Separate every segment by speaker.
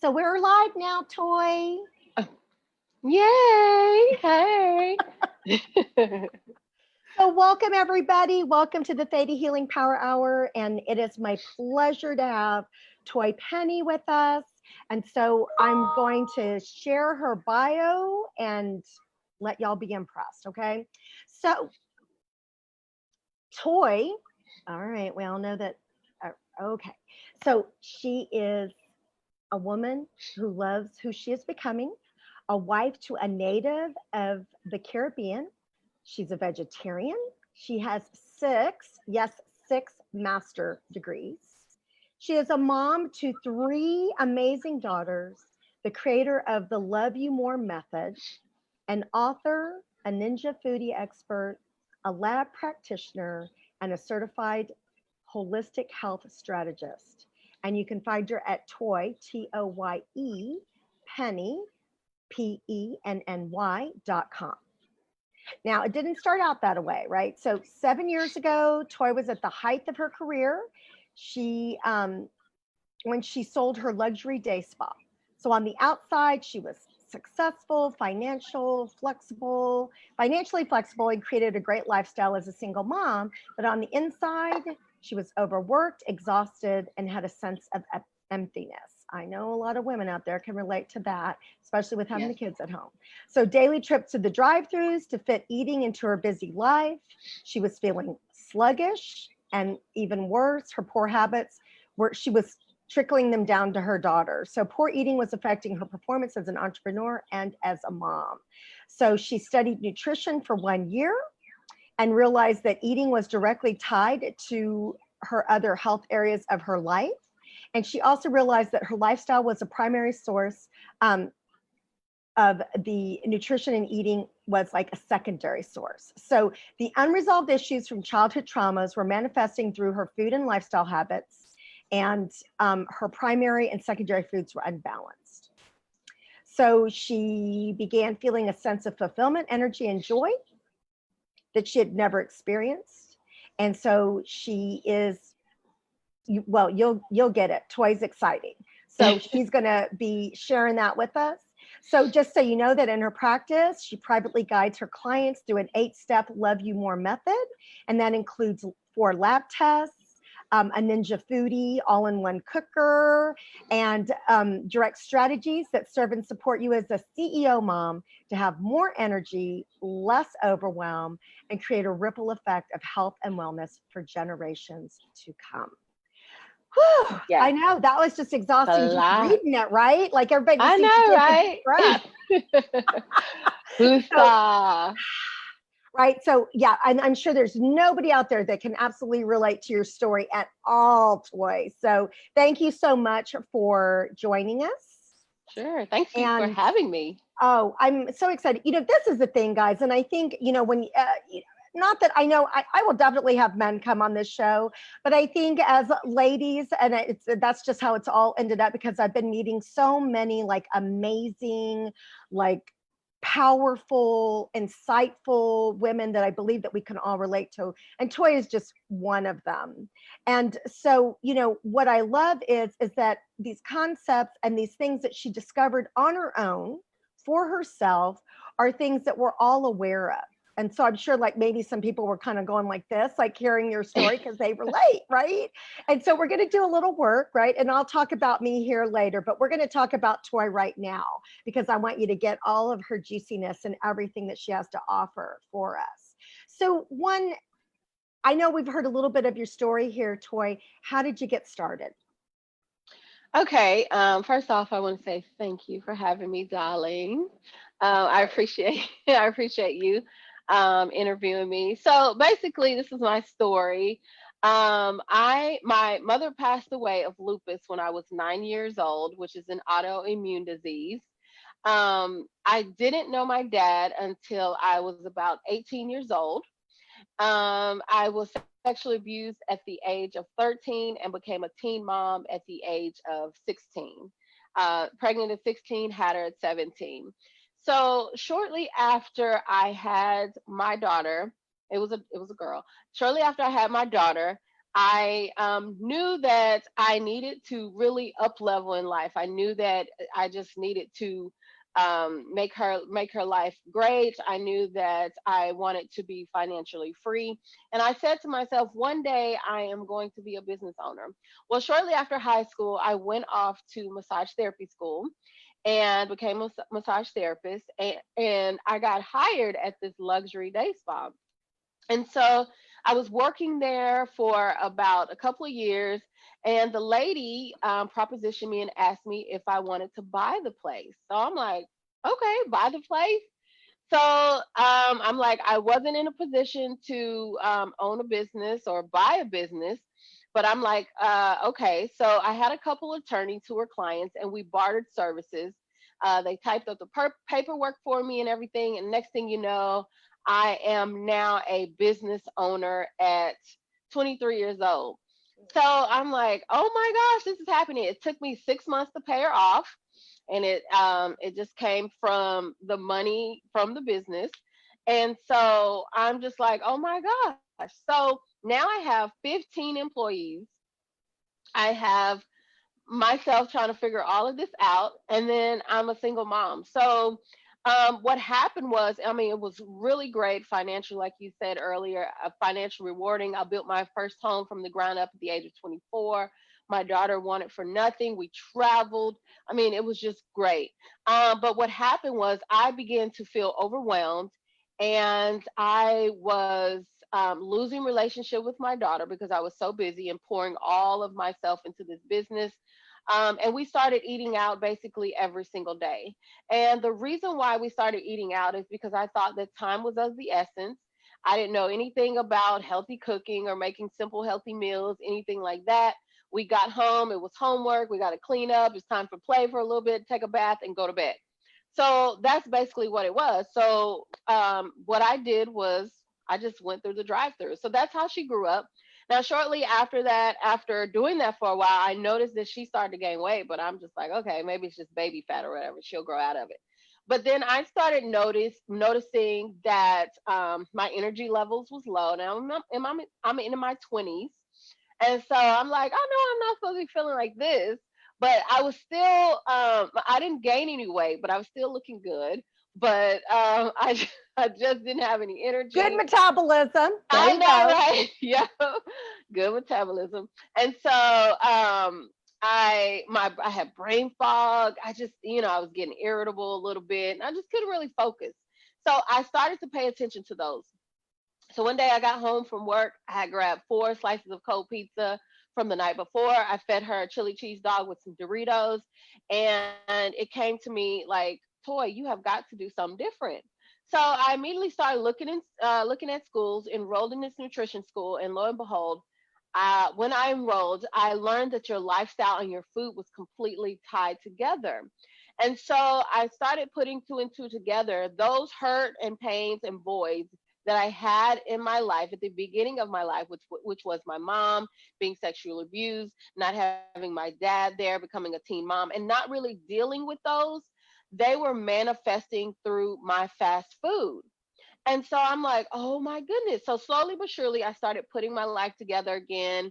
Speaker 1: So we're live now, Toye.
Speaker 2: Yay! Hey.
Speaker 1: So welcome everybody. Welcome to the Theta Healing Power Hour. And it is my pleasure to have Toye Penny with us. And so I'm going to share her bio and let y'all be impressed, okay? So Toye, all right, we all know that, okay. So she is a woman who loves who she is becoming, a wife to a native of the Caribbean. She's a vegetarian. She has six master degrees. She is a mom to three amazing daughters, the creator of the Love You More method, an author, a ninja foodie expert, a lab practitioner, and a certified holistic health strategist. And you can find her at Toye, Toye, Penny, PENNY.com. Now, it didn't start out that way, right? So 7 years ago, Toye was at the height of her career. She, when she sold her luxury day spa. So on the outside, she was successful, financially flexible, and created a great lifestyle as a single mom. But on the inside, she was overworked, exhausted, and had a sense of emptiness. I know a lot of women out there can relate to that, especially with having the kids at home. So daily trips to the drive-thrus to fit eating into her busy life. She was feeling sluggish, and even worse, her poor habits she was trickling them down to her daughter. So poor eating was affecting her performance as an entrepreneur and as a mom. So she studied nutrition for 1 year and realized that eating was directly tied to her other health areas of her life. And she also realized that her lifestyle was a primary source of the nutrition, and eating was like a secondary source. So the unresolved issues from childhood traumas were manifesting through her food and lifestyle habits, and her primary and secondary foods were unbalanced. So she began feeling a sense of fulfillment, energy, and joy that she had never experienced. And so she is, well, you'll get it. Toye's exciting. So she's going to be sharing that with us. So just so you know that in her practice, she privately guides her clients through an 8-step Love You More method. And that includes 4 lab tests, a ninja foodie, all-in-one cooker, and direct strategies that serve and support you as a CEO mom to have more energy, less overwhelm, and create a ripple effect of health and wellness for generations to come. Whew, yeah. I know that was just exhausting just reading it, right? Like everybody just needs to take a deep breath. Right. So yeah, I'm sure there's nobody out there that can absolutely relate to your story at all, Toye. So thank you so much for joining us.
Speaker 2: Sure. Thank you for having me.
Speaker 1: Oh, I'm so excited. You know, this is the thing, guys. And I think, you know, when not that I know, I will definitely have men come on this show, but I think as ladies, and that's just how it's all ended up, because I've been meeting so many like amazing, like powerful, insightful women that I believe that we can all relate to. And Toye is just one of them. And so, you know, what I love is that these concepts and these things that she discovered on her own for herself are things that we're all aware of. And so I'm sure like maybe some people were kind of going like this, like hearing your story because they relate, right? And so we're going to do a little work, right? And I'll talk about me here later, but we're going to talk about Toye right now because I want you to get all of her juiciness and everything that she has to offer for us. So I know we've heard a little bit of your story here, Toye. How did you get started?
Speaker 2: Okay. First off, I want to say thank you for having me, darling. I appreciate you interviewing me. So basically, this is my story. My mother passed away of lupus when I was 9 years old, which is an autoimmune disease. I didn't know my dad until I was about 18 years old. I was sexually abused at the age of 13 and became a teen mom at the age of 16. Pregnant at 16, had her at 17. So shortly after I had my daughter, it was a girl. Shortly after I had my daughter, I knew that I needed to really up level in life. I knew that I just needed to make her life great. I knew that I wanted to be financially free, and I said to myself, one day I am going to be a business owner. Well, shortly after high school, I went off to massage therapy school and became a massage therapist, and I got hired at this luxury day spa. And so I was working there for about a couple of years, and the lady propositioned me and asked me if I wanted to buy the place. So I'm like, okay, buy the place. So I'm like, I wasn't in a position to own a business or buy a business, but I'm like, okay. So I had a couple of attorneys who were clients, and we bartered services. They typed up the paperwork for me and everything. And next thing you know, I am now a business owner at 23 years old. So I'm like, oh my gosh, this is happening. It took me 6 months to pay her off, and it just came from the money from the business. And so I'm just like, oh my gosh. So now I have 15 employees. I have myself trying to figure all of this out, and then I'm a single mom. So what happened was, I mean, it was really great financial, like you said earlier, financial rewarding. I built my first home from the ground up at the age of 24. My daughter wanted for nothing. We traveled. I mean, it was just great. But what happened was I began to feel overwhelmed, and I was losing relationship with my daughter because I was so busy and pouring all of myself into this business. And we started eating out basically every single day. And the reason why we started eating out is because I thought that time was of the essence. I didn't know anything about healthy cooking or making simple, healthy meals, anything like that. We got home, it was homework, we got to clean up, it's time for play for a little bit, take a bath, and go to bed. So that's basically what it was. So what I did was I just went through the drive through. So that's how she grew up. Now, shortly after that, after doing that for a while, I noticed that she started to gain weight, but I'm just like, okay, maybe it's just baby fat or whatever. She'll grow out of it. But then I started noticing that my energy levels was low. Now I'm in my 20s, and so I'm like, I know I'm not supposed to be feeling like this, but I was still I didn't gain any weight, but I was still looking good. But I just didn't have any
Speaker 1: Good
Speaker 2: energy.
Speaker 1: metabolism. There
Speaker 2: I
Speaker 1: you
Speaker 2: know,
Speaker 1: go.
Speaker 2: right? Yeah, good metabolism. And so I had brain fog. I just, I was getting irritable a little bit, and I just couldn't really focus. So I started to pay attention to those. So one day I got home from work. I had grabbed 4 slices of cold pizza from the night before. I fed her a chili cheese dog with some Doritos, and it came to me like, Toy, you have got to do something different. So I immediately started looking at schools, enrolled in this nutrition school, and lo and behold, when I enrolled, I learned that your lifestyle and your food was completely tied together. And so I started putting two and two together. Those hurt and pains and voids that I had in my life at the beginning of my life, which was my mom being sexually abused, not having my dad there, becoming a teen mom, and not really dealing with those, they were manifesting through my fast food. And so I'm like, oh my goodness. So slowly but surely, I started putting my life together again.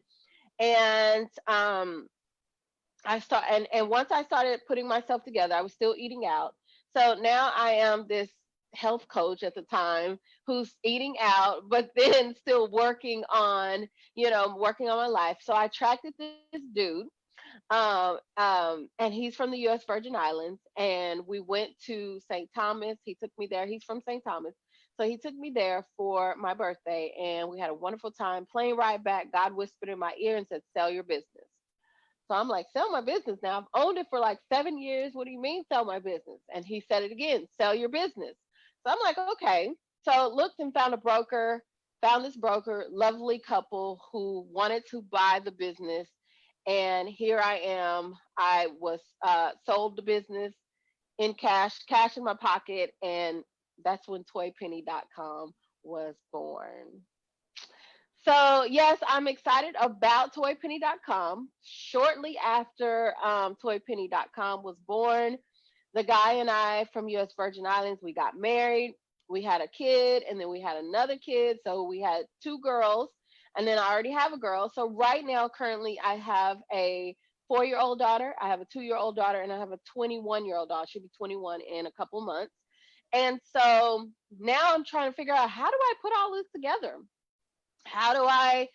Speaker 2: And and once I started putting myself together, I was still eating out. So now I am this health coach at the time who's eating out, but then still working on my life. So I attracted this dude, and he's from the U.S. Virgin Islands, and we went to St. Thomas. He took me there. He's from St. Thomas. So he took me there for my birthday, and we had a wonderful time. Plane ride back, God whispered in my ear and said, sell your business. So I'm like, sell my business now. I've owned it for like 7 years. What do you mean sell my business? And he said it again, sell your business. So I'm like, okay. So looked and found this broker, lovely couple who wanted to buy the business. And here I am. I was sold the business in cash in my pocket. And that's when toypenny.com was born. So, yes, I'm excited about toypenny.com. Shortly after toypenny.com was born, the guy and I from US Virgin Islands, we got married. We had a kid, and then we had another kid. So we had 2 girls. and then I already have a girl. So right now, currently, I have a 4-year-old daughter, I have a 2-year-old daughter, and I have a 21-year-old daughter. She'll be 21 in a couple months. And so now I'm trying to figure out, how do I put all this together? How do I,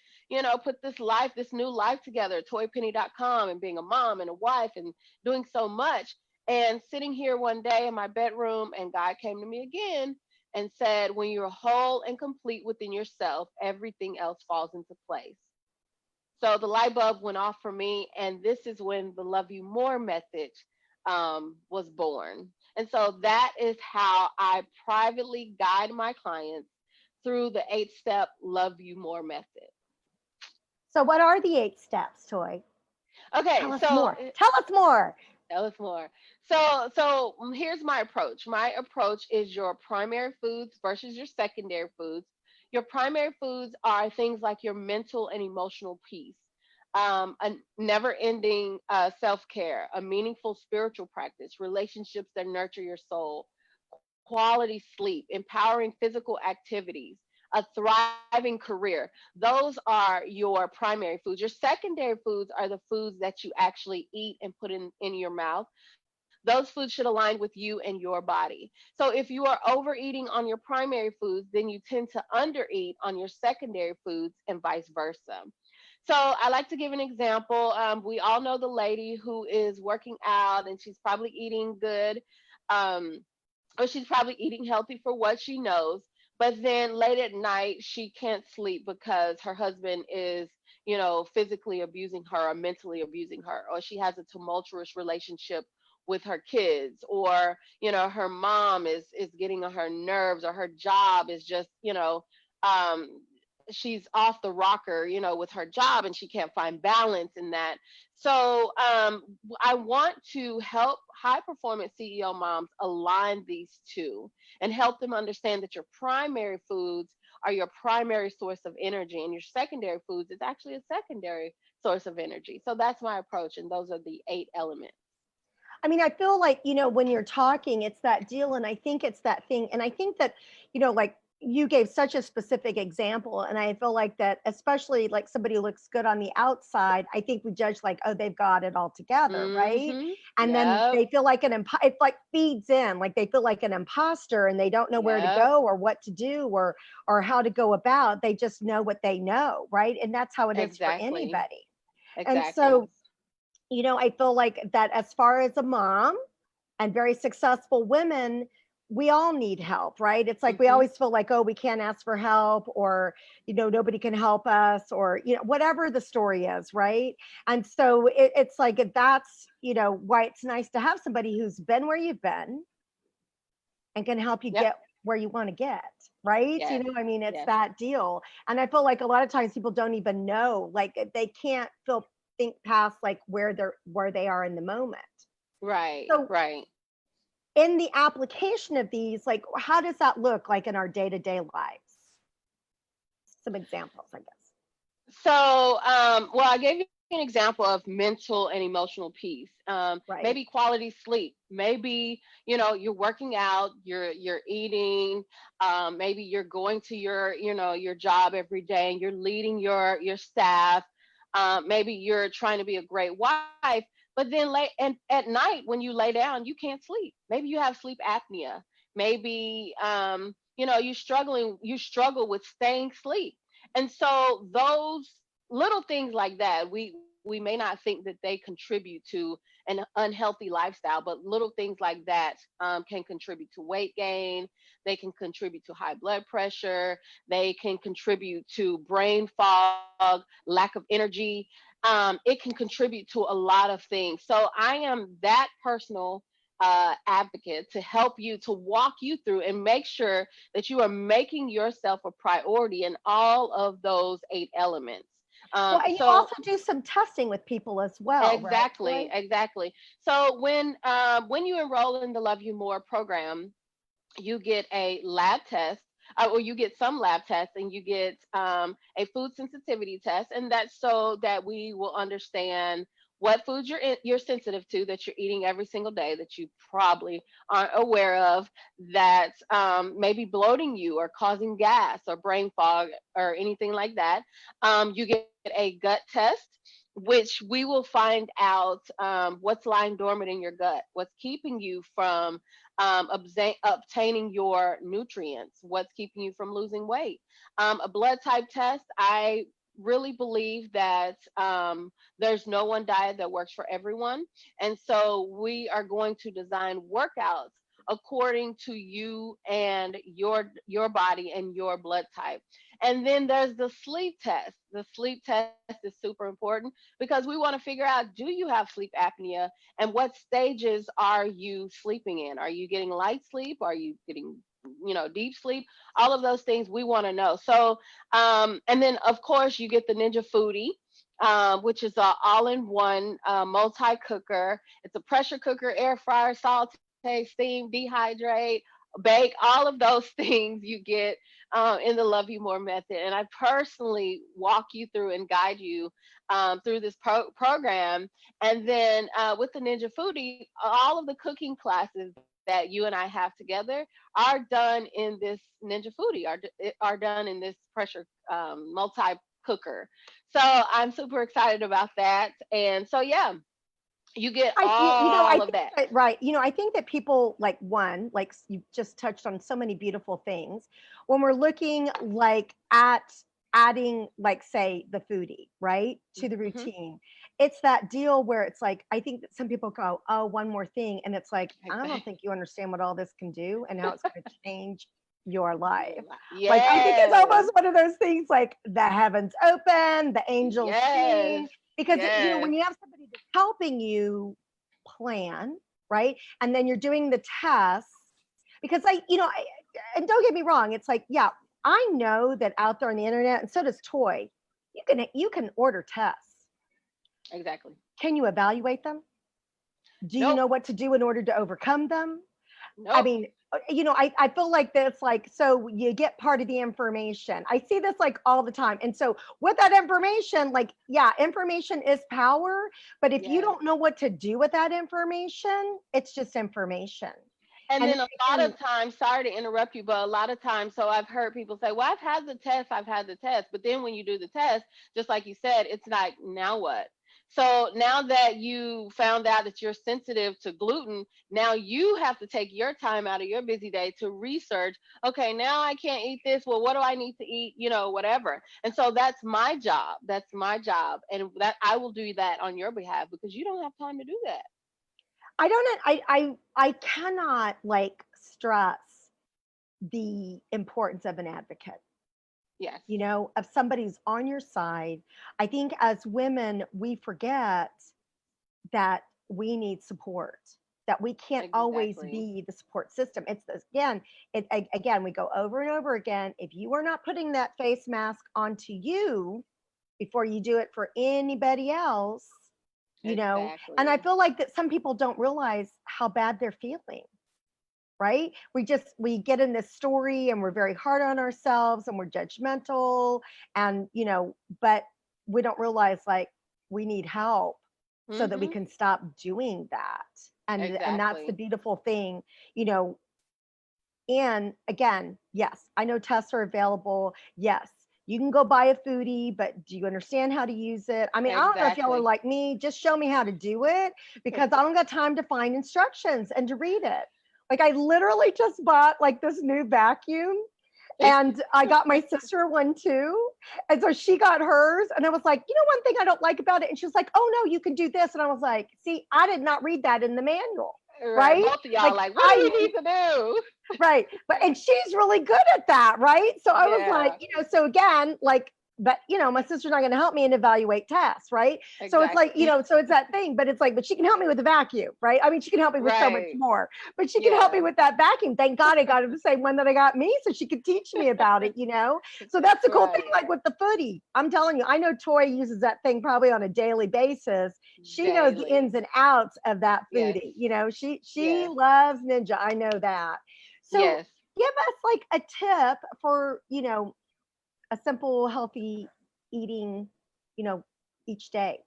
Speaker 2: put this life, this new life together, toypenny.com, and being a mom and a wife and doing so much. And sitting here one day in my bedroom, and God came to me again and said, when you're whole and complete within yourself, everything else falls into place. So the light bulb went off for me, and this is when the Love You More method was born. And so that is how I privately guide my clients through the 8-step Love You More method.
Speaker 1: So what are the 8 steps, Toye?
Speaker 2: Okay,
Speaker 1: Tell us
Speaker 2: so
Speaker 1: more. Tell us more.
Speaker 2: tell us more. So here's my approach. My approach is your primary foods versus your secondary foods. Your primary foods are things like your mental and emotional peace, a never-ending self-care, a meaningful spiritual practice, relationships that nurture your soul, quality sleep, empowering physical activities, a thriving career. Those are your primary foods. Your secondary foods are the foods that you actually eat and put in your mouth. Those foods should align with you and your body. So if you are overeating on your primary foods, then you tend to undereat on your secondary foods and vice versa. So I like to give an example. We all know the lady who is working out and she's probably eating good. Um, or she's probably eating healthy for what she knows, but then late at night she can't sleep because her husband is, physically abusing her or mentally abusing her, or she has a tumultuous relationship with her kids, or her mom is getting on her nerves, or her job is just, um she's off the rocker, with her job, and she can't find balance in that. So I want to help high performance CEO moms align these two and help them understand that your primary foods are your primary source of energy, and your secondary foods is actually a secondary source of energy. So that's my approach, and those are the 8 elements.
Speaker 1: I mean, I feel like, when you're talking, it's that deal. And I think it's that thing. And I think that, like you gave such a specific example. And I feel like that, especially like somebody who looks good on the outside, I think we judge like, oh, they've got it all together. Right.
Speaker 2: Mm-hmm.
Speaker 1: And then
Speaker 2: Yep.
Speaker 1: they feel like it like feeds in, like they feel like an imposter and they don't know where to
Speaker 2: Yep.
Speaker 1: go or what to do or how to go about. They just know what they know. Right. And that's how it is for
Speaker 2: Exactly.
Speaker 1: anybody. And
Speaker 2: Exactly.
Speaker 1: so, I feel like that as far as a mom and very successful women, we all need help, right? It's like we
Speaker 2: Mm-hmm.
Speaker 1: always feel like, oh, we can't ask for help, or, nobody can help us, or, whatever the story is, right? And so it's like that's, why it's nice to have somebody who's been where you've been and can help you
Speaker 2: Yep.
Speaker 1: get where you want to get, right?
Speaker 2: Yes.
Speaker 1: I mean, it's
Speaker 2: Yes.
Speaker 1: that deal. And I feel like a lot of times people don't even know, like they can't think past like where they are in the moment.
Speaker 2: Right.
Speaker 1: So
Speaker 2: Right.
Speaker 1: in the application of these, like how does that look like in our day-to-day lives? Some examples, I guess.
Speaker 2: So, well, I gave you an example of mental and emotional peace.
Speaker 1: Right.
Speaker 2: Maybe quality sleep. Maybe you're working out, you're eating. Maybe you're going to your job every day, and you're leading your staff. Maybe you're trying to be a great wife, but then late and at night when you lay down, you can't sleep. Maybe you have sleep apnea. Maybe you struggle with staying asleep. And so those little things like that, we may not think that they contribute to an unhealthy lifestyle, but little things like that can contribute to weight gain. They can contribute to high blood pressure. They can contribute to brain fog, lack of energy. It can contribute to a lot of things. So I am that personal advocate to help you, to walk you through and make sure that you are making yourself a priority in all of those 8 elements.
Speaker 1: Well, and you
Speaker 2: So
Speaker 1: also do some testing with people as well, right,
Speaker 2: exactly,
Speaker 1: Toy?
Speaker 2: exactly. So when you enroll in the Love You More program, you get a lab test, or you get some lab tests, and you get a food sensitivity test, and that's so that we will understand what foods you're sensitive to that you're eating every single day that you probably aren't aware of, that may be bloating you or causing gas or brain fog or anything like that. You get a gut test, which we will find out what's lying dormant in your gut, what's keeping you from obtaining your nutrients, what's keeping you from losing weight. A blood type test, I really believe that there's no one diet that works for everyone. And so we are going to design workouts according to you and your body and your blood type. And then there's the sleep test. The sleep test is super important because we want to figure out, do you have sleep apnea, and what stages are you sleeping in? Are you getting light sleep? Are you getting deep sleep? All of those things we want to know. So and then of course you get the Ninja Foodie, which is a all-in-one multi cooker. It's a pressure cooker, air fryer, saute, steam, dehydrate, bake, all of those things you get in the Love You More method. And I personally walk you through and guide you through this program. And then with the Ninja Foodie, all of the cooking classes that you and I have together are done in this Ninja Foodie, are done in this pressure multi cooker. So I'm super excited about that. And so, yeah, you get
Speaker 1: I
Speaker 2: all of
Speaker 1: think
Speaker 2: that.
Speaker 1: that, right. I think that people like one, like you just touched on so many beautiful things. When we're looking like at adding, like say the foodie, right, to the
Speaker 2: Hmm.
Speaker 1: routine, it's that deal where it's like, I think that some people go, oh, one more thing. And it's like, I don't
Speaker 2: Exactly.
Speaker 1: think you understand what all this can do and how it's going to change your life. Like, I think it's
Speaker 2: Yes.
Speaker 1: almost one of those things like the heavens open, the angels
Speaker 2: Yes.
Speaker 1: sing, because
Speaker 2: Yes.
Speaker 1: when you have somebody that's helping you plan, right, and then you're doing the tests, because and don't get me wrong, it's like, yeah, I know that out there on the internet, and so does Toy, you can order tests.
Speaker 2: Exactly.
Speaker 1: Can you evaluate them? Do you
Speaker 2: Nope.
Speaker 1: know what to do in order to overcome them? I
Speaker 2: Nope.
Speaker 1: mean, I feel like this, like, so you get part of the information. I see this like all the time. And so with that information, like, yeah, information is power, but if you
Speaker 2: Yes.
Speaker 1: don't know what to do with that information, it's just information.
Speaker 2: And
Speaker 1: And
Speaker 2: then
Speaker 1: then
Speaker 2: a lot
Speaker 1: again,
Speaker 2: of times, sorry to interrupt you, but a lot of times, so I've heard people say, well, I've had the test. But then when you do the test, just like you said, it's like, now what? So now that you found out that you're sensitive to gluten, now you have to take your time out of your busy day to research, okay, now I can't eat this. Well, what do I need to eat? Whatever. And so that's my job. That's my job. And that I will do that on your behalf because you don't have time to do that.
Speaker 1: I don't, I cannot like stress the importance of an advocate,
Speaker 2: Yes,
Speaker 1: of somebody's on your side. I think as women, we forget that we need support, that we can't always
Speaker 2: exactly.
Speaker 1: be the support system. It's this again, again, we go over and over again. If you are not putting that face mask onto you before you do it for anybody else, and I
Speaker 2: Exactly.
Speaker 1: feel like that some people don't realize how bad they're feeling, right? We get in this story and we're very hard on ourselves and we're judgmental, and but we don't realize like we need help so that we
Speaker 2: Mhm.
Speaker 1: can stop doing that. And that's the
Speaker 2: Exactly.
Speaker 1: beautiful thing, you know and again, yes, I know tests are available. Yes, you can go buy a foodie, but do you understand how to use it? I mean, I don't know if y'all are
Speaker 2: Exactly.
Speaker 1: like me, just show me how to do it, because I don't got time to find instructions and to read it. Like, I literally just bought like this new vacuum, and I got my sister one too. And so she got hers. And I was like, one thing I don't like about it. And she was like, oh no, you can do this. And I was like, see, I did not read that in the manual.
Speaker 2: Right.
Speaker 1: Right.
Speaker 2: Both of y'all
Speaker 1: Like,
Speaker 2: like, what
Speaker 1: I
Speaker 2: do we
Speaker 1: need
Speaker 2: need to do?
Speaker 1: right. And she's really good at that, right? So I was like,
Speaker 2: Yeah.
Speaker 1: so again, like, but my sister's not going to help me and evaluate tests, right? So it's like,
Speaker 2: Exactly.
Speaker 1: so it's that thing, but it's like, but she can help me with the vacuum, right? I mean, she can help me with so much
Speaker 2: Right.
Speaker 1: more, but she can help me
Speaker 2: Yeah.
Speaker 1: with that vacuum. Thank God I got her the same one that I got me, so she could teach me about it, So that's the cool thing,
Speaker 2: Right.
Speaker 1: like with the footy. I'm telling you, I know Toy uses that thing probably on a daily basis. She knows the
Speaker 2: Daily.
Speaker 1: ins and outs of that
Speaker 2: Yes.
Speaker 1: foodie. She
Speaker 2: Yes.
Speaker 1: loves Ninja. I know that. So
Speaker 2: Yes.
Speaker 1: give us like a tip for, a simple, healthy eating, you know, each day.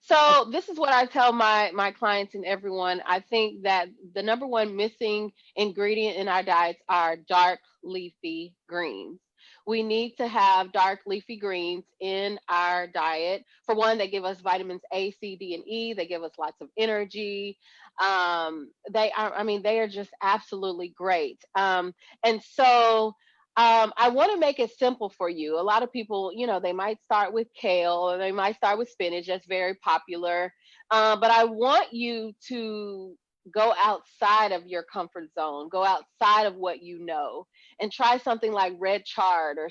Speaker 2: So this is what I tell my clients and everyone. I think that the number one missing ingredient in our diets are dark leafy greens. We need to have dark leafy greens in our diet. For one, they give us vitamins A, C, D, and E. They give us lots of energy. They are, I mean, they are just absolutely great. And so I want to make it simple for you. A lot of people, they might start with kale or they might start with spinach. That's very popular. But I want you to go outside of your comfort zone, go outside of what you know, and try something like red chard or,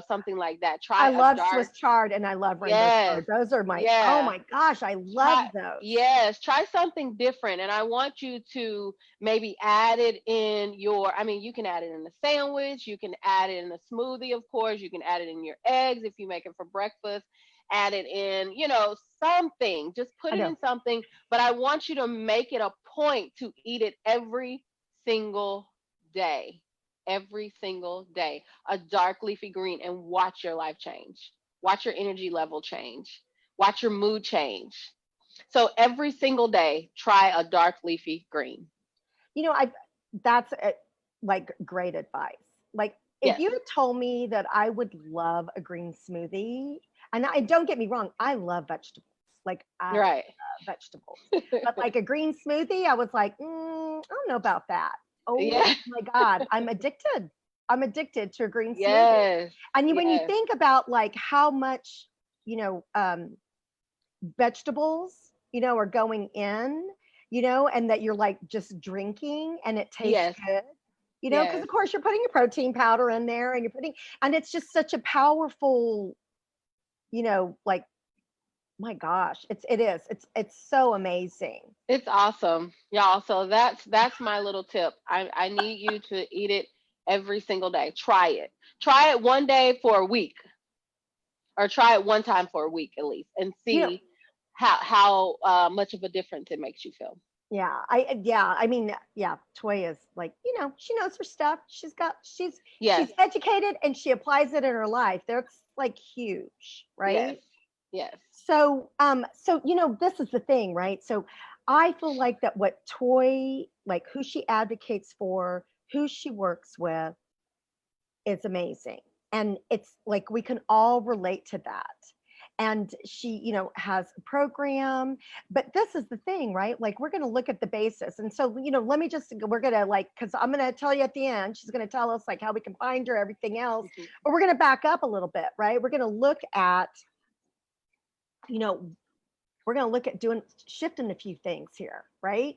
Speaker 2: something like that.
Speaker 1: I
Speaker 2: Try a
Speaker 1: love
Speaker 2: dark,
Speaker 1: Swiss chard and I love rainbow
Speaker 2: yes,
Speaker 1: chard. Those are my, oh
Speaker 2: yeah.
Speaker 1: my gosh, I love
Speaker 2: Try,
Speaker 1: those.
Speaker 2: yes, try something different. And I want you to maybe add it in your, I mean, you can add it in a sandwich, you can add it in a smoothie, of course, you can add it in your eggs if you make it for breakfast, add it in, something, just put
Speaker 1: I
Speaker 2: it
Speaker 1: know.
Speaker 2: in something. But I want you to make it a point to eat it single day, every single day, a dark leafy green, and watch your life change. Watch your energy level change. Watch your mood change. So every single day, try a dark leafy green.
Speaker 1: I that's like great advice. Like if
Speaker 2: Yes.
Speaker 1: you had told me that I would love a green smoothie, and I don't get me wrong, I love vegetables. Like I love
Speaker 2: Right.
Speaker 1: vegetables, but like a green smoothie, I was like, I don't know about that. Oh
Speaker 2: Yeah.
Speaker 1: my God, I'm addicted. I'm addicted to a green smoothie.
Speaker 2: Yes.
Speaker 1: And when you
Speaker 2: Yes.
Speaker 1: think about like how much, you know, um, vegetables, are going in, and that you're like just drinking and it tastes
Speaker 2: Yes.
Speaker 1: good, because
Speaker 2: Yes.
Speaker 1: of course you're putting your protein powder in there and and it's just such a powerful, like, my gosh, it's so amazing.
Speaker 2: It's awesome, y'all. So that's my little tip. I need you to eat it every single day. Try it. Try it one day for a week, or try it one time for a week at least, and
Speaker 1: You know,
Speaker 2: see how much of a difference it makes you feel.
Speaker 1: yeah, I mean, yeah, Toye is like, she knows her stuff. She's
Speaker 2: Yes.
Speaker 1: educated and she applies it in her life. That's like huge,
Speaker 2: Yes.
Speaker 1: right?
Speaker 2: Yes.
Speaker 1: So this is the thing, right? So I feel like that what Toy, like who she advocates for, who she works with, is amazing. And it's like we can all relate to that. And she, has a program. But this is the thing, right? Like we're going to look at the basis. And so, let me just, we're going to like, because I'm going to tell you at the end, she's going to tell us like how we can find her, everything else.
Speaker 2: Mhm.
Speaker 1: But we're going to back up a little bit, right? We're going to look at, you know, we're going to look at doing shifting a few things here, right?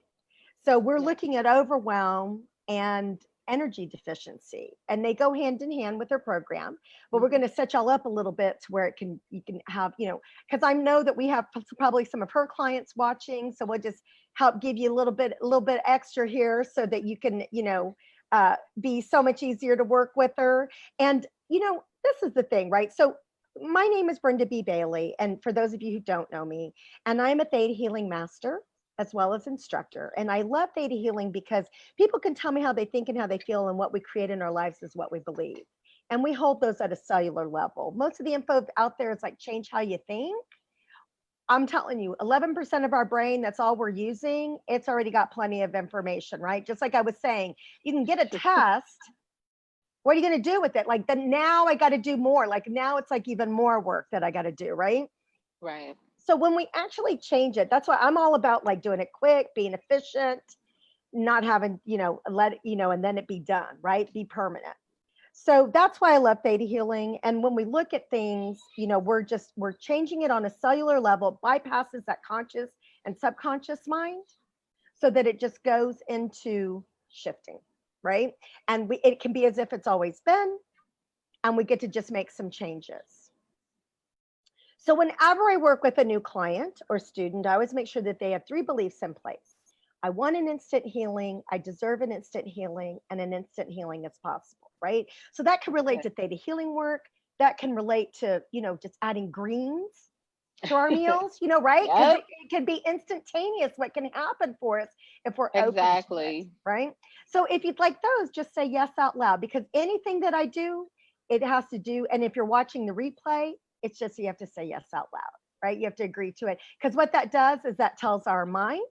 Speaker 1: So we're
Speaker 2: Yes.
Speaker 1: looking at overwhelm and energy deficiency, and they go hand in hand with their program. But we're
Speaker 2: Mhm.
Speaker 1: going to set y'all up a little bit to where you can have, because I know that we have probably some of her clients watching, so we'll just help give you a little bit extra here so that you can, be so much easier to work with her. And this is the thing, right? So my name is Brenda B. Bailey, and for those of you who don't know me, and I'm a Theta Healing Master as well as instructor. And I love Theta Healing because people can tell me how they think and how they feel, and what we create in our lives is what we believe. And we hold those at a cellular level. Most of the info out there is like change how you think. I'm telling you, 11% of our brain, that's all we're using. It's already got plenty of information, right? Just like I was saying, you can get a test. What are you going to do with it? Like, then now I got to do more. Like, now it's like even more work that I got to do, right?
Speaker 2: Right.
Speaker 1: So when we actually change it, that's why I'm all about like doing it quick, being efficient, not having, and then it be done, right? Be permanent. So that's why I love theta healing. And when we look at things, we're changing it on a cellular level, bypasses that conscious and subconscious mind so that it just goes into shifting, right? And it can be as if it's always been, and we get to just make some changes. So whenever I work with a new client or student, I always make sure that they have 3 beliefs in place. I want an instant healing, I deserve an instant healing, and an instant healing is possible, right? So that can relate
Speaker 2: Okay.
Speaker 1: to theta healing work. That can relate to, just adding greens to our meals, right? Because
Speaker 2: Yep.
Speaker 1: it can be instantaneous what can happen for us if we're open to it,
Speaker 2: Exactly.
Speaker 1: right? So if you'd like those, just say yes out loud, because anything that I do, it has to do, and if you're watching the replay, it's just you have to say yes out loud. right? You have to agree to it. Because what that does is that tells our mind,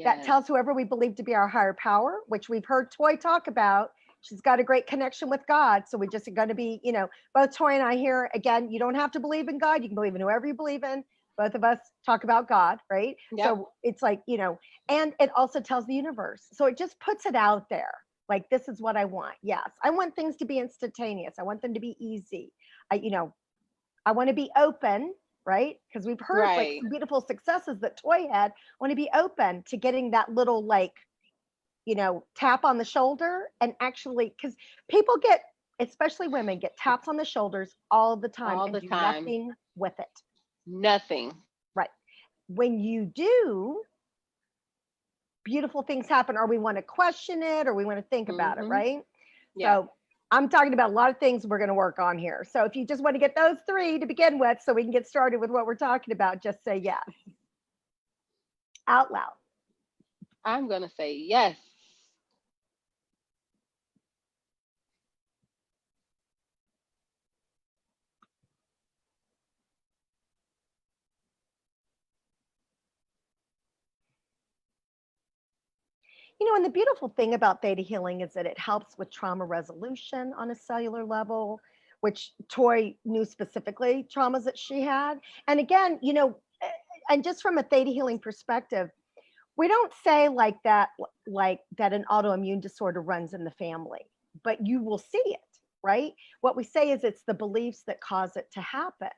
Speaker 1: that
Speaker 2: Yes.
Speaker 1: tells whoever we believe to be our higher power, which we've heard Toye talk about. She's got a great connection with God. So we're just going to be, both Toye and I here, again, you don't have to believe in God. You can believe in whoever you believe in. Both of us talk about God, right?
Speaker 2: Yep.
Speaker 1: So it's like, and it also tells the universe. So it just puts it out there. Like, this is what I want. Yes. I want things to be instantaneous. I want them to be easy. I want to be open, right? Because we've heard like
Speaker 2: Right.
Speaker 1: some beautiful successes that Toye had. I want to be open to getting that little like, tap on the shoulder, and actually, because people get, especially women, get taps on the shoulders all the time
Speaker 2: All
Speaker 1: and
Speaker 2: the
Speaker 1: do
Speaker 2: time.
Speaker 1: nothing with it.
Speaker 2: Nothing.
Speaker 1: Right. When you do, beautiful things happen, or we want to question it, or we want to think about it,
Speaker 2: Mm-hmm.
Speaker 1: right?
Speaker 2: Yeah.
Speaker 1: So I'm talking about a lot of things we're going to work on here. So if you just want to get those three to begin with, so we can get started with what we're talking about, just say yes out loud.
Speaker 2: I'm going to say yes.
Speaker 1: And the beautiful thing about theta healing is that it helps with trauma resolution on a cellular level, which Toye knew specifically traumas that she had. And again, and just from a theta healing perspective, we don't say like that an autoimmune disorder runs in the family, but you will see it, right? What we say is it's the beliefs that cause it to happen.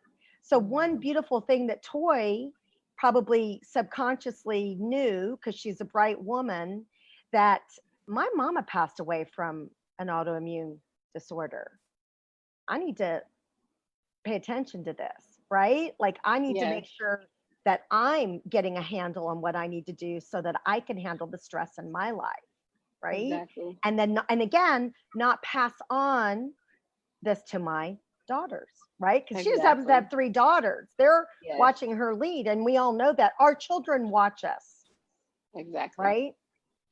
Speaker 1: So one beautiful thing that Toye probably subconsciously knew, because she's a bright woman, that my mama passed away from an autoimmune disorder. I need to pay attention to this, right? Like, I need to
Speaker 2: Yes.
Speaker 1: make sure that I'm getting a handle on what I need to do so that I can handle the stress in my life, right?
Speaker 2: Exactly.
Speaker 1: And then, and again, not pass on this to my daughters, right? Because she just happens to
Speaker 2: Exactly.
Speaker 1: have three daughters. They're
Speaker 2: Yes.
Speaker 1: watching her lead, and we all know that our children watch us,
Speaker 2: Exactly.
Speaker 1: right?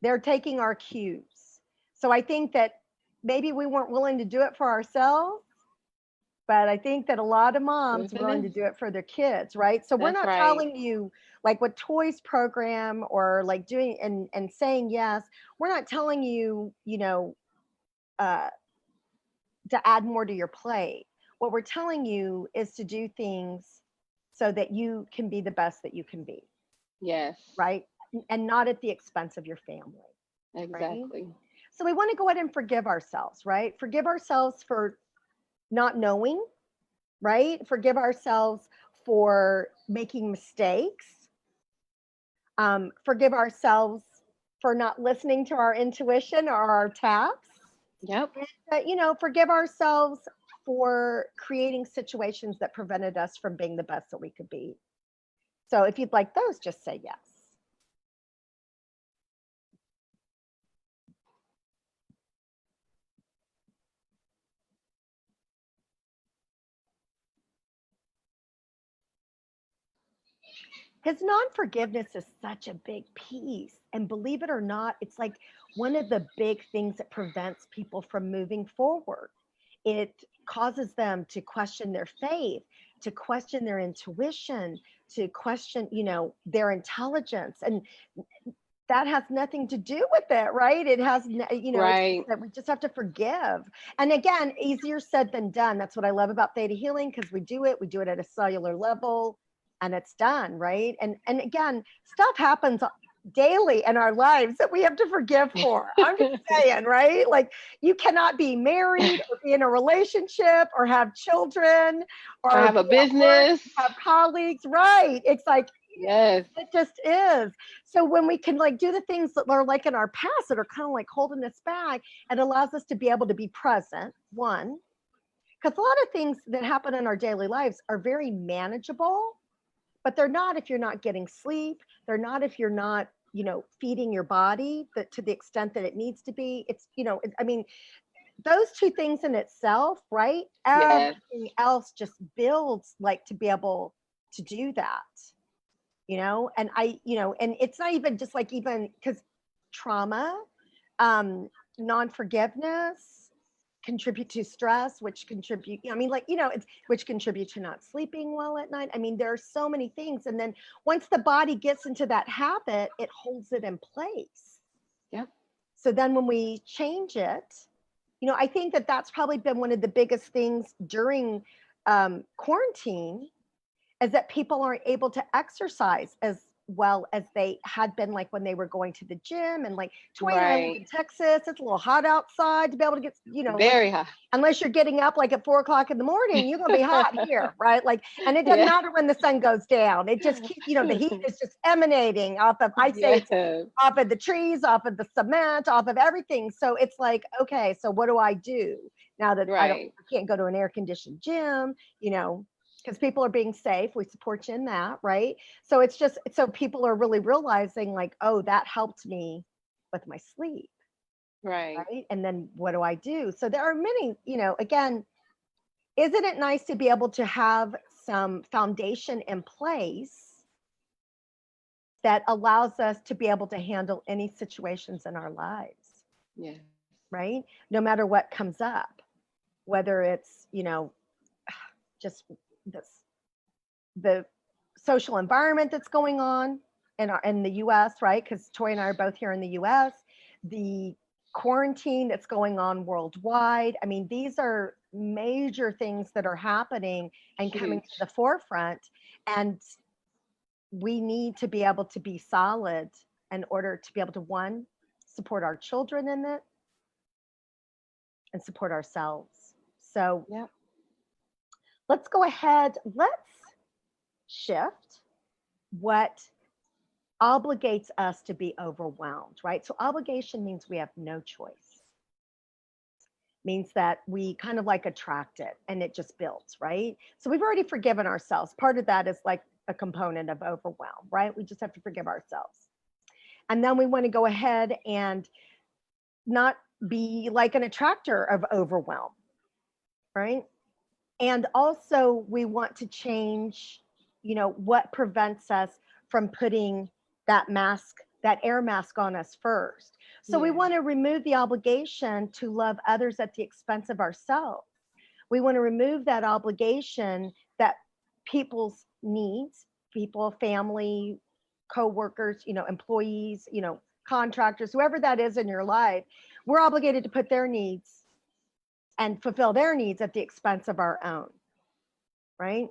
Speaker 1: They're taking our cues. So I think that maybe we weren't willing to do it for ourselves, but I think that a lot of moms
Speaker 2: Yes,
Speaker 1: are
Speaker 2: it
Speaker 1: willing
Speaker 2: is.
Speaker 1: to do it for their kids, right? So we're
Speaker 2: That's
Speaker 1: not
Speaker 2: right.
Speaker 1: telling you, like with Toye's program, or like doing and saying yes, we're not telling you, uh, to add more to your plate. What we're telling you is to do things so that you can be the best that you can be,
Speaker 2: Yes.
Speaker 1: right? And not at the expense of your family, right?
Speaker 2: Exactly.
Speaker 1: So we want to go ahead and forgive ourselves, right? Forgive ourselves for not knowing, right? Forgive ourselves for making mistakes. Forgive ourselves for not listening to our intuition or our taps.
Speaker 2: Yep.
Speaker 1: And, forgive ourselves for creating situations that prevented us from being the best that we could be. So if you'd like those, just say yes. Because non-forgiveness is such a big piece. And believe it or not, it's like one of the big things that prevents people from moving forward. It causes them to question their faith, to question their intuition, to question, their intelligence. And that has nothing to do with it, right? It has, it's just
Speaker 2: Right.
Speaker 1: that we just have to forgive. And again, easier said than done. That's what I love about theta healing, because we do it at a cellular level, and it's done, right? And again, stuff happens daily in our lives that we have to forgive for. I'm just saying, right? Like, you cannot be married or be in a relationship or have children
Speaker 2: Or
Speaker 1: or
Speaker 2: have
Speaker 1: be
Speaker 2: a
Speaker 1: at work,
Speaker 2: business.
Speaker 1: have colleagues, right? It's like,
Speaker 2: Yes.
Speaker 1: it just is. So when we can like do the things that are like in our past that are kind of like holding us back, it allows us to be able to be present. One, because a lot of things that happen in our daily lives are very manageable, but they're not if you're not getting sleep. They're not if you're not, feeding your body to the extent that it needs to be. It's, I mean, those two things in itself, right?
Speaker 2: Yes.
Speaker 1: Everything else just builds like to be able to do that. And and it's not even just like, even because trauma, non-forgiveness, contribute to stress, which contribute, I mean, like, it's which contribute to not sleeping well at night. I mean, there are so many things. And then once the body gets into that habit, it holds it in place.
Speaker 2: Yeah.
Speaker 1: So then when we change it, I think that that's probably been one of the biggest things during quarantine, is that people aren't able to exercise as well as they had been, like when they were going to the gym. And like Toye and I live in
Speaker 2: Right.
Speaker 1: Texas, it's a little hot outside to be able to get,
Speaker 2: Very high.
Speaker 1: unless you're getting up like at 4 o'clock in the morning, you're gonna be hot here, right? Like, and it doesn't
Speaker 2: Yeah.
Speaker 1: matter when the sun goes down. It just keeps, the heat is just emanating off of, I say it's
Speaker 2: Yeah.
Speaker 1: off of the trees, off of the cement, off of everything. So it's like, okay, so what do I do now that I
Speaker 2: Right.
Speaker 1: can't go to an air conditioned gym, because people are being safe. We support you in that, right? So it's just, so people are really realizing like, oh, that helped me with my sleep,
Speaker 2: Right.
Speaker 1: right? And then what do I do? So there are many, again, isn't it nice to be able to have some foundation in place that allows us to be able to handle any situations in our lives,
Speaker 2: Yeah.
Speaker 1: right? No matter what comes up, whether it's, just this, the social environment that's going on in the US, right? Because Toye and I are both here in the US, the quarantine that's going on worldwide. I mean, these are major things that are happening and coming to
Speaker 2: Huge.
Speaker 1: the forefront. And we need to be able to be solid in order to be able to, one, support our children in it and support ourselves. So
Speaker 2: Yeah.
Speaker 1: let's go ahead, let's shift what obligates us to be overwhelmed, right? So obligation means we have no choice. Means that we kind of like attract it and it just builds, right? So we've already forgiven ourselves. Part of that is like a component of overwhelm, right? We just have to forgive ourselves. And then we want to go ahead and not be like an attractor of overwhelm, right? And also we want to change, what prevents us from putting that mask, that air mask on us first. So we
Speaker 2: Yeah.
Speaker 1: want to remove the obligation to love others at the expense of ourselves. We want to remove that obligation that people's needs, people, family, co-workers, employees, contractors, whoever that is in your life, we're obligated to put their needs and fulfill their needs at the expense of our own, right?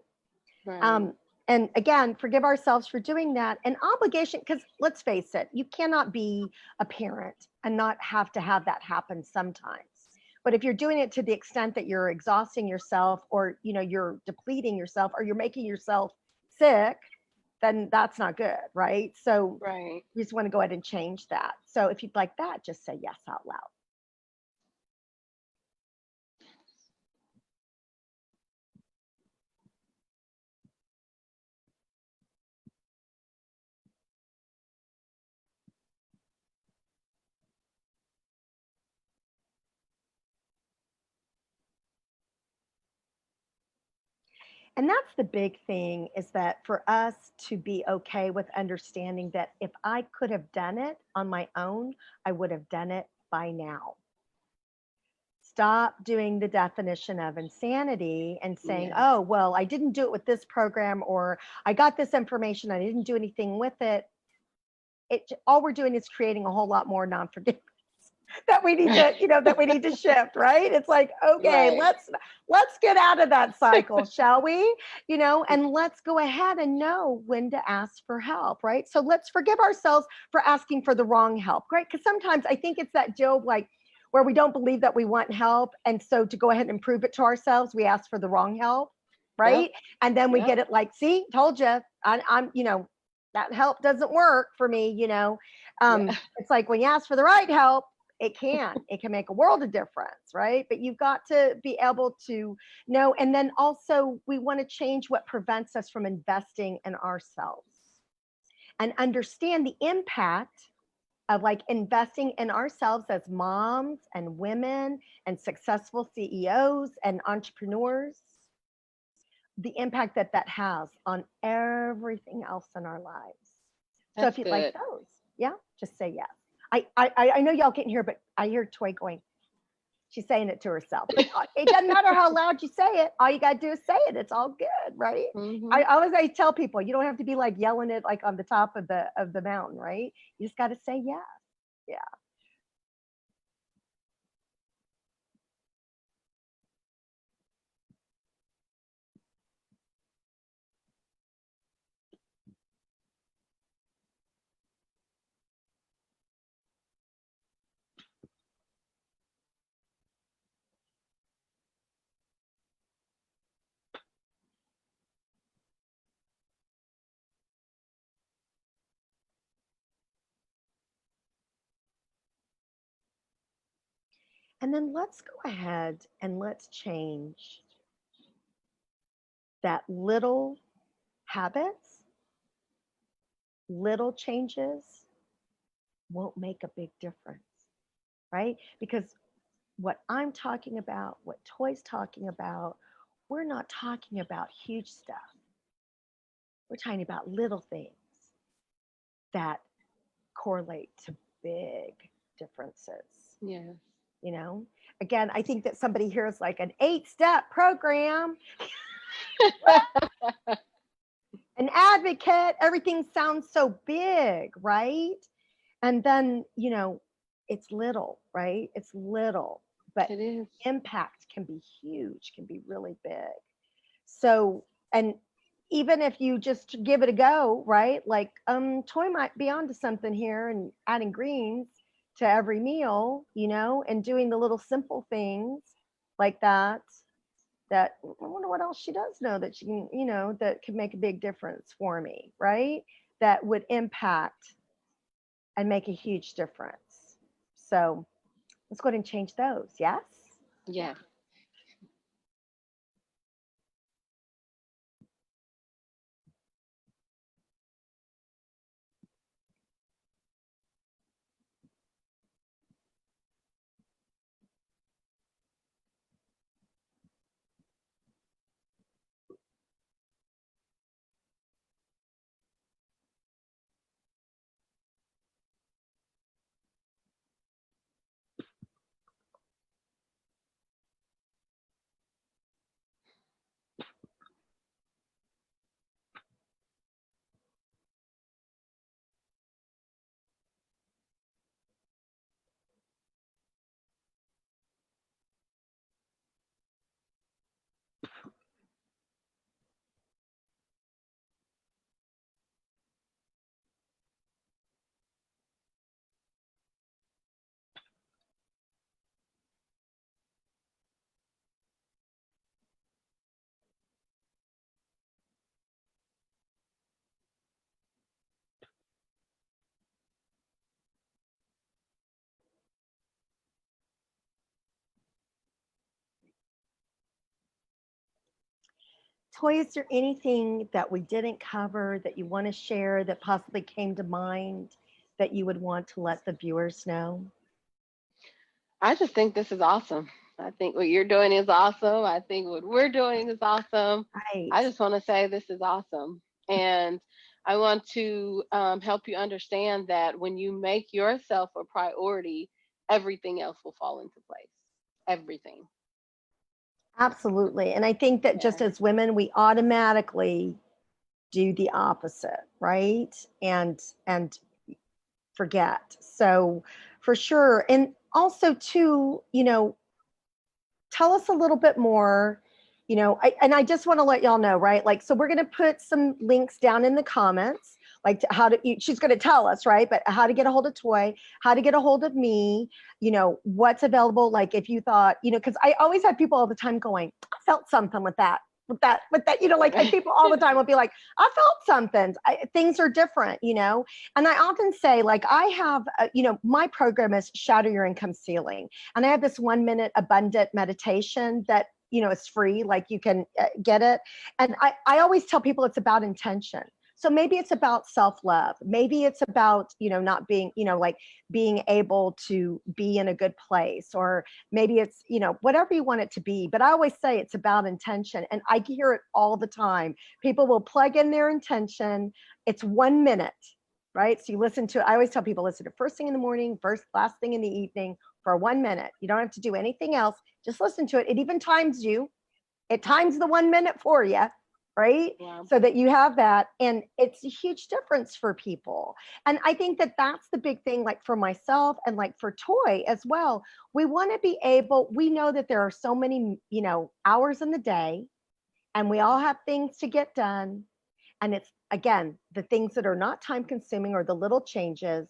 Speaker 2: Right.
Speaker 1: And again, forgive ourselves for doing that. And obligation, because let's face it, you cannot be a parent and not have to have that happen sometimes. But if you're doing it to the extent that you're exhausting yourself, or you're depleting yourself, or you're making yourself sick, then that's not good, right? So
Speaker 2: Right.
Speaker 1: you just want to go ahead and change that. So if you'd like that, just say yes out loud. And that's the big thing, is that for us to be okay with understanding that if I could have done it on my own, I would have done it by now. Stop doing the definition of insanity and saying,
Speaker 2: Yes.
Speaker 1: oh, well, I didn't do it with this program, or I got this information, I didn't do anything with it. All we're doing is creating a whole lot more non-forgiveness that we need to, that we need to shift, right? It's like, okay,
Speaker 2: Right.
Speaker 1: let's get out of that cycle, shall we? And let's go ahead and know when to ask for help, right? So let's forgive ourselves for asking for the wrong help, right? Because sometimes I think it's that Job, like, where we don't believe that we want help, and so to go ahead and prove it to ourselves, we ask for the wrong help,
Speaker 2: Yep.
Speaker 1: right? And then we
Speaker 2: Yep.
Speaker 1: get it like, see, told you, I'm that help doesn't work for me,
Speaker 2: Yeah.
Speaker 1: it's like when you ask for the right help, it can make a world of difference, right? But you've got to be able to know. And then also we want to change what prevents us from investing in ourselves and understand the impact of like investing in ourselves as moms and women and successful CEOs and entrepreneurs, the impact that that has on everything else in our lives. So
Speaker 2: That's
Speaker 1: if you'd like
Speaker 2: good.
Speaker 1: those, yeah, just say yes. I know y'all can't hear, but I hear Toye going, She's saying it to herself. But it doesn't matter how loud you say it. All you got to do is say it. It's all good, right?
Speaker 2: Mm-hmm.
Speaker 1: I tell people, you don't have to be like yelling it like on the top of the mountain, right? You just got to say yes. Yeah. And then let's go ahead and let's change that little habits, little changes won't make a big difference, right? Because what I'm talking about, what Toye's talking about, we're not talking about huge stuff. We're talking about little things that correlate to big differences.
Speaker 2: Yeah.
Speaker 1: You know, again, I think that somebody here is like an 8-step program, an advocate, everything sounds so big, right? And then, it's little, right? It's little, but
Speaker 2: It is.
Speaker 1: impact can be huge, can be really big. So, and even if you just give it a go, right? Like, Toy might be onto something here and adding greens to every meal, and doing the little simple things like that. That I wonder what else she does know that she can, that could make a big difference for me, right? That would impact and make a huge difference. So let's go ahead and change those. Yes?
Speaker 2: Yeah.
Speaker 1: Toy, is there anything that we didn't cover that you want to share that possibly came to mind that you would want to let the viewers know?
Speaker 2: I just think this is awesome. I think what you're doing is awesome. I think what we're doing is awesome.
Speaker 1: Right.
Speaker 2: I just want to say this is awesome. And I want to help you understand that when you make yourself a priority, everything else will fall into place. Everything.
Speaker 1: Absolutely. And I think that just
Speaker 2: Yeah.
Speaker 1: as women, we automatically do the opposite, right? And forget. So for sure. And also too, tell us a little bit more, and I just want to let y'all know, right? Like, so we're going to put some links down in the comments, like to how to, she's going to tell us, right? But how to get a hold of Toy, how to get a hold of me, what's available. Like if you thought, because I always have people all the time going, I felt something with that. Like people all the time will be like, I felt something. Things are different, and I often say, like, I have, my program is Shatter Your Income Ceiling. And I have this 1-minute abundant meditation that, is free, like you can get it. And I always tell people it's about intention. So maybe it's about self-love. Maybe it's about, not being, like being able to be in a good place, or maybe it's, whatever you want it to be. But I always say it's about intention. And I hear it all the time. People will plug in their intention. It's 1 minute, right? So you listen to, I always tell people, listen to first thing in the morning, last thing in the evening, for 1 minute. You don't have to do anything else. Just listen to it. It even times you. It times the 1 minute for you, right?
Speaker 2: Wow.
Speaker 1: So that you have that. And it's a huge difference for people. And I think that that's the big thing, like for myself and like for Toye as well. We want to be able, we know that there are so many, hours in the day, and we all have things to get done. And it's, again, the things that are not time consuming or the little changes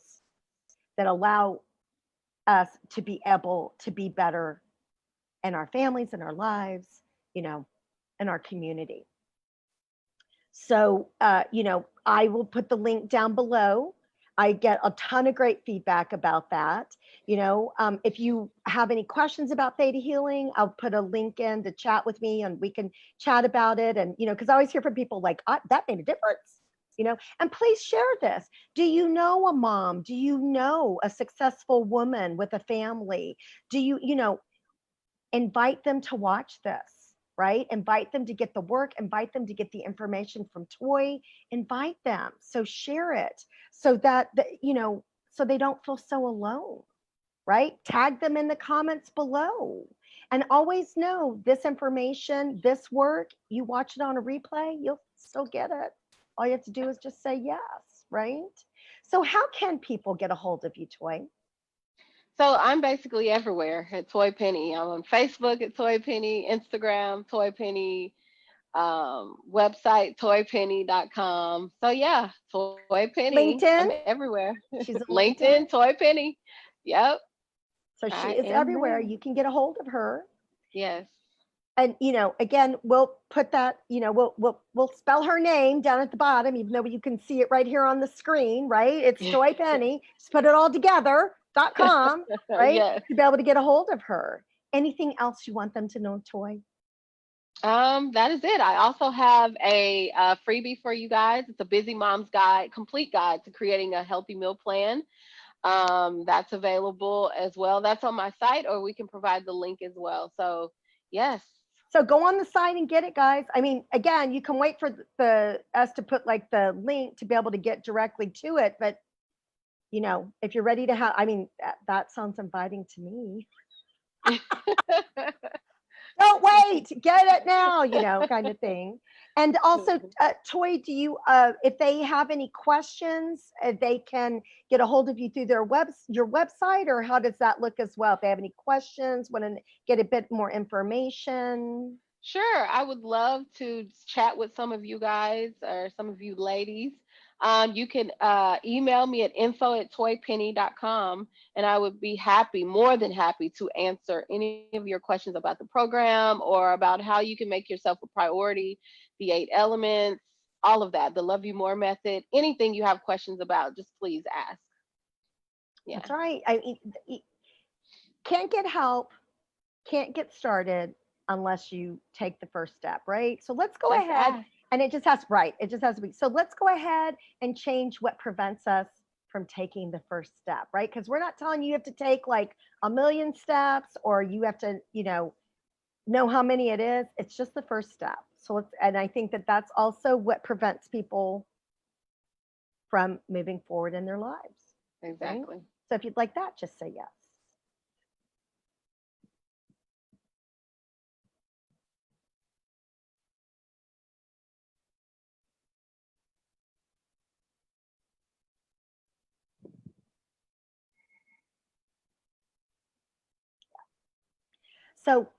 Speaker 1: that allow us to be able to be better in our families, in our lives, in our community. So, I will put the link down below. I get a ton of great feedback about that. If you have any questions about Theta Healing, I'll put a link in to chat with me and we can chat about it. And, because I always hear from people like, that made a difference, and please share this. Do you know a mom? Do you know a successful woman with a family? Do you, invite them to watch this, right? Invite them to get the work, invite them to get the information from Toye, invite them. So share it so that, so they don't feel so alone, right? Tag them in the comments below. And always know this information, this work, you watch it on a replay, you'll still get it. All you have to do is just say yes, right? So how can people get a hold of you, Toye?
Speaker 2: So I'm basically everywhere at Toye Penny. I'm on Facebook at Toye Penny, Instagram, Toye Penny, website, toyepenny.com. So yeah, Toye Penny. I'm
Speaker 1: LinkedIn?
Speaker 2: everywhere.
Speaker 1: She's on LinkedIn.
Speaker 2: LinkedIn, Toye Penny. Yep,
Speaker 1: So she
Speaker 2: I
Speaker 1: is
Speaker 2: am
Speaker 1: everywhere.
Speaker 2: there.
Speaker 1: You can get a hold of her.
Speaker 2: Yes.
Speaker 1: And again, we'll put that, we'll spell her name down at the bottom, even though you can see it right here on the screen, right? It's Toye Penny. Just put it all together.com, right?
Speaker 2: Yes.
Speaker 1: To be able to get a hold of her. Anything else you want them to know, Toye?
Speaker 2: That is it. I also have a freebie for you guys. It's a busy mom's guide, complete guide to creating a healthy meal plan. That's available as well. That's on my site, or we can provide the link as well. So yes.
Speaker 1: So go on the site and get it, guys. I mean, again, you can wait for us to put like the link to be able to get directly to it. But, if you're ready to have, I mean, that sounds inviting to me. Don't wait, get it now, kind of thing. And also, Toye, do you, if they have any questions, they can get a hold of you through your website, or how does that look as well? If they have any questions, want to get a bit more information?
Speaker 2: Sure, I would love to chat with some of you guys or some of you ladies. You can email me at info@toyepenny.com, and I would be happy, more than happy, to answer any of your questions about the program or about how you can make yourself a priority, the 8 elements, all of that, the Love You More method, anything you have questions about, just please ask. Yeah.
Speaker 1: That's right. I mean, can't get help, can't get started unless you take the first step, right? So let's go
Speaker 2: Just
Speaker 1: ahead,
Speaker 2: ask.
Speaker 1: and it just has to be. So let's go ahead and change what prevents us from taking the first step, right? Because we're not telling you have to take like a million steps, or you have to, know how many it is. It's just the first step. So and I think that that's also what prevents people from moving forward in their lives. Right?
Speaker 2: Exactly.
Speaker 1: So if you'd like that, just say yes. So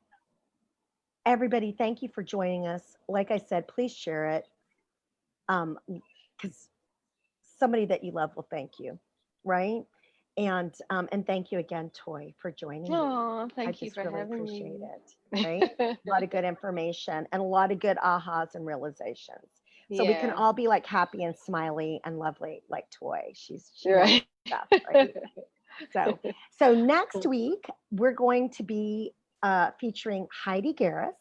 Speaker 1: everybody, thank you for joining us. Like I said, please share it, because somebody that you love will thank you, right? And thank you again, Toye, for joining me.
Speaker 2: Oh,
Speaker 1: I
Speaker 2: thank you
Speaker 1: just
Speaker 2: for
Speaker 1: really
Speaker 2: having
Speaker 1: appreciate
Speaker 2: me.
Speaker 1: it, right? A lot of good information and a lot of good ahas and realizations. So we can
Speaker 2: Yeah.
Speaker 1: all be like happy and smiley and lovely like Toye. She knows
Speaker 2: Right.
Speaker 1: stuff, right? So next week we're going to be featuring Heidi Garris,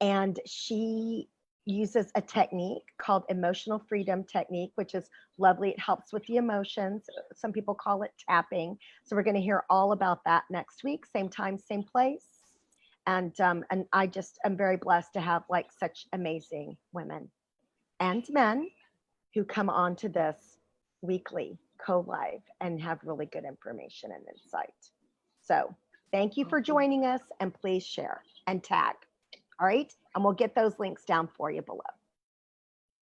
Speaker 1: and she uses a technique called emotional freedom technique, which is lovely. It helps with the emotions. Some people call it tapping. So we're going to hear all about that next week, same time, same place. And I just am very blessed to have like such amazing women and men who come on to this weekly co-live and have really good information and insight. So thank you for joining us, and please share and tag. All right. And we'll get those links down for you below.